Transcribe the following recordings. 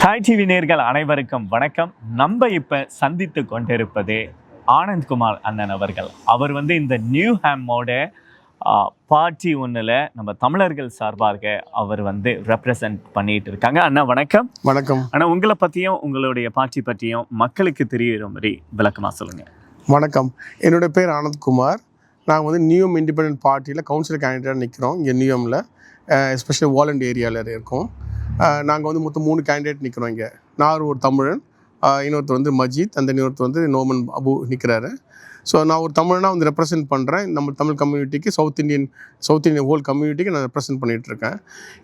Hi TV நேயர்கள் அனைவருக்கும் வணக்கம். நம்ம இப்போ சந்தித்து கொண்டிருப்பது ஆனந்த்குமார் அண்ணன் அவர்கள். அவர் இந்த நியூ ஹேமோட பார்ட்டி ஒன்றில் நம்ம தமிழர்கள் சார்பாக அவர் ரெப்ரசன்ட் பண்ணிட்டு இருக்காங்க. அண்ணா வணக்கம். வணக்கம் அண்ணா, உங்களை பற்றியும் உங்களுடைய பார்ட்டி பற்றியும் மக்களுக்கு தெரிகிற மாதிரி விளக்கமாக சொல்லுங்கள். வணக்கம். என்னோட பேர் ஆனந்த்குமார். நாங்கள் நியூஎம் இண்டிபெண்டன்ட் பார்ட்டியில் கவுன்சிலர் கேண்டிடேட்டாக நிற்கிறோம். இங்கே நியூஎம்மில் எஸ்பெஷலி வாலண்ட் ஏரியாவில் இருக்கோம். நாங்கள் மொத்தம் 3 கேண்டிடேட் நிற்கிறோம். இங்கே நான் ஒரு தமிழன், இன்னொருத்தர் மஜித், அந்த இன்னொருத்தர் நோமன் அபு நிற்கிறாரு. ஸோ நான் ஒரு தமிழனாக ரெப்ரசென்ட் பண்ணுறேன். நம்ம தமிழ் கம்யூனிட்டிக்கு, சவுத் இந்தியன் ஹோல் கம்யூனிட்டிக்கு நான் ரெப்ரசென்ட் பண்ணிகிட்ருக்கேன்.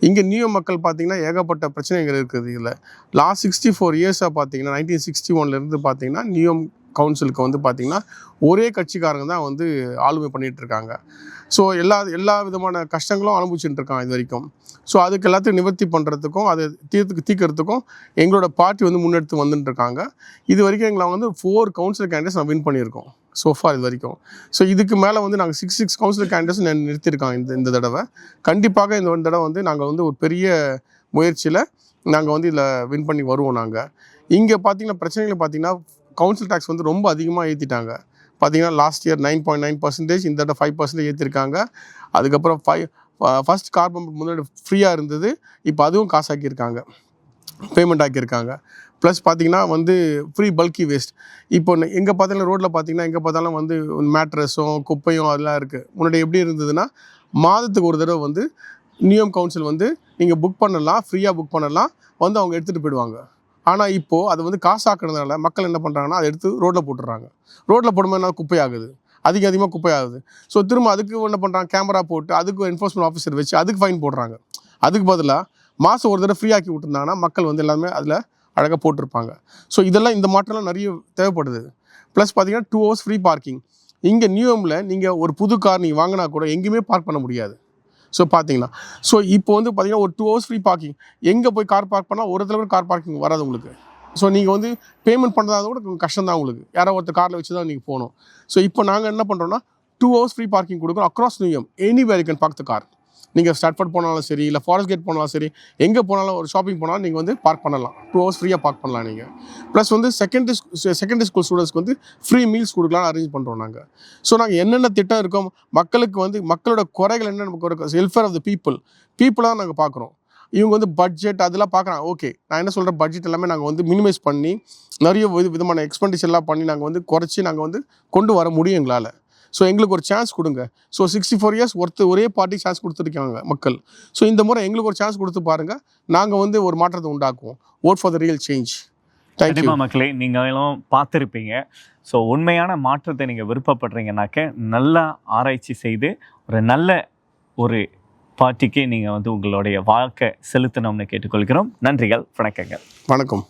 இங்கே நியூஎம் மக்கள் பார்த்திங்கன்னா ஏகப்பட்ட பிரச்சனைகள் இருக்குது. இதில் லாஸ்ட் 64 இயர்ஸாக பார்த்திங்கன்னா 1961 பார்த்திங்கன்னா நியூஎம் கவுன்சிலுக்கு பார்த்திங்கன்னா ஒரே கட்சிக்காரங்க தான் ஆளுமை பண்ணிகிட்ருக்காங்க. ஸோ எல்லா விதமான கஷ்டங்களும் அனுபவிச்சுட்டு இருக்காங்க இது வரைக்கும். ஸோ அதுக்கு எல்லாத்தையும் நிவர்த்தி பண்ணுறதுக்கும் அதை தீர்க்கிறதுக்கும் எங்களோட பார்ட்டி முன்னெடுத்து வந்துட்டுருக்காங்க. இது வரைக்கும் எங்களை 4 கவுன்சிலர் கேண்டிடேட்ஸ் நான் வின் பண்ணியிருக்கோம் சோஃபார் இது வரைக்கும். ஸோ இதுக்கு மேலே நாங்கள் 6 கவுன்சிலர் கேண்டிடேட்ஸ் நிறுத்தியிருக்காங்க இந்த தடவை. கண்டிப்பாக இந்த தடவை நாங்கள் ஒரு பெரிய முயற்சியில் நாங்கள் இதில் வின் பண்ணி வருவோம். நாங்கள் இங்கே பார்த்திங்கன்னா பிரச்சனைகள் பார்த்திங்கன்னா கவுன்சில் டேக்ஸ் ரொம்ப அதிகமாக ஏற்றிட்டாங்க. பார்த்திங்கன்னா லாஸ்ட் இயர் 9.9%, இந்த தடவை 5% ஏற்றிருக்காங்க. அதுக்கப்புறம் ஃபஸ்ட் கார்பன் முன்னாடி ஃப்ரீயாக இருந்தது, இப்போ அதுவும் காசாக்கியிருக்காங்க, பேமெண்ட் ஆக்கியிருக்காங்க. ப்ளஸ் பார்த்திங்கன்னா ஃப்ரீ பல்கி வேஸ்ட். இப்போ எங்கே பார்த்தாலும் ரோட்டில் பார்த்திங்கன்னா எங்கே பார்த்தாலும் மேட்ரஸும் குப்பையும் அதெல்லாம் இருக்குது. முன்னாடி எப்படி இருந்ததுன்னா மாதத்துக்கு ஒரு தடவை நியூஎம் கவுன்சில் நீங்கள் புக் பண்ணலாம், ஃப்ரீயாக புக் பண்ணலாம், அவங்க எடுத்துகிட்டு போயிடுவாங்க. ஆனால் இப்போது அதை காசாக்குறதுனால மக்கள் என்ன பண்ணுறாங்கன்னா அதை எடுத்து ரோட்டில் போட்டுடுறாங்க. ரோட்டில் போடும்போது என்ன குப்பையாகுது, அதிகமாக குப்பையாகுது. ஸோ திரும்ப அதுக்கு என்ன பண்ணுறாங்க, கேமரா போட்டு அதுக்கு என்ஃபோர்ஸ்மெண்ட் ஆஃபீஸர் வச்சு அதுக்கு ஃபைன் போடுறாங்க. அதுக்கு பதிலாக மாதம் ஒரு தடவை ஃப்ரீ ஆக்கி விட்டுருந்தாங்கன்னா மக்கள் எல்லாமே அதில் அழகாக போட்டிருப்பாங்க. ஸோ இதெல்லாம் இந்த மாற்றம்லாம் நிறைய தேவைப்படுது. ப்ளஸ் பார்த்திங்கன்னா 2 hours ஃப்ரீ பார்க்கிங். இங்கே நியூஎம்மில் நீங்கள் ஒரு புது கார் நீங்கள் வாங்கினா கூட எங்கேயுமே பார்க் பண்ண முடியாது. ஸோ பார்த்தீங்கன்னா இப்போ பார்த்திங்கன்னா ஒரு 2 hours ஃப்ரீ பார்க்கிங். எங்கே போய் கார் பார்க் பண்ணால் ஒரு இடத்துல கூட கார் பார்க்கிங் வராது உங்களுக்கு. ஸோ நீங்கள் பேமெண்ட் பண்ணுறதா கூட கஷ்டம் தான் உங்களுக்கு. யாரோ ஒருத்தர் காரில் வச்சு தான் நீங்கள் போகணும். ஸோ இப்போ நாங்கள் என்ன பண்ணுறோன்னா 2 hours ஃப்ரீ பார்க்கிங் கொடுக்குறோம் across Newham. Anywhere you can park the car. நீங்கள் ஸ்டாட்ஃபோர்ட் போனாலும் சரி, இல்லை ஃபாரஸ்ட் கேட் போனாலும் சரி, எங்கே போனாலும் ஒரு ஷாப்பிங் போனாலும் நீங்கள் பார்க் பண்ணலாம். 2 hours ஃப்ரீயாக பார்க் பண்ணலாம் நீங்கள். ப்ளஸ் செகண்டரி ஸ்கூல் ஸ்டூடெண்ட்ஸ்க்கு ஃப்ரீ மீல்ஸ் கொடுக்கலாம்னு அரேஞ்ச் பண்ணுறோம் நாங்கள். ஸோ நாங்கள் என்னென்ன திட்டம் இருக்கோம், மக்களுக்கு மக்களோட குறைகள் என்ன, நமக்கு வெல்ஃபேர் ஆஃப் த பீப்புளாக நாங்கள் பார்க்குறோம். இவங்க பட்ஜெட் அதெல்லாம் பார்க்குறாங்க. ஓகே, நான் என்ன சொல்கிறேன், பட்ஜெட் எல்லாமே நாங்கள் மினிமைஸ் பண்ணி நிறைய விதமான எக்ஸ்பெண்டிச்சர்லாம் பண்ணி நாங்கள் குறைச்சி நாங்கள் கொண்டு வர முடியும் எங்களால். ஸோ எங்களுக்கு ஒரு சான்ஸ் கொடுங்க. ஸோ 64 இயர்ஸ் ஒரே பார்ட்டி சான்ஸ் கொடுத்துருக்காங்க மக்கள். ஸோ இந்த முறை எங்களுக்கு ஒரு சான்ஸ் கொடுத்து பாருங்கள். நாங்கள் ஒரு மாற்றத்தை உண்டாக்குவோம். Vote for the real change. கண்டிப்பாக மக்களே, நீங்களும் பார்த்துருப்பீங்க. ஸோ உண்மையான மாற்றத்தை நீங்கள் விருப்பப்படுறீங்கன்னாக்க நல்லா ஆராய்ச்சி செய்து ஒரு பார்ட்டிக்கு நீங்கள் உங்களுடைய வாழ்க்கை செலுத்தணும்னு கேட்டுக்கொள்கிறோம். நன்றிகள், வணக்கங்கள். வணக்கம்.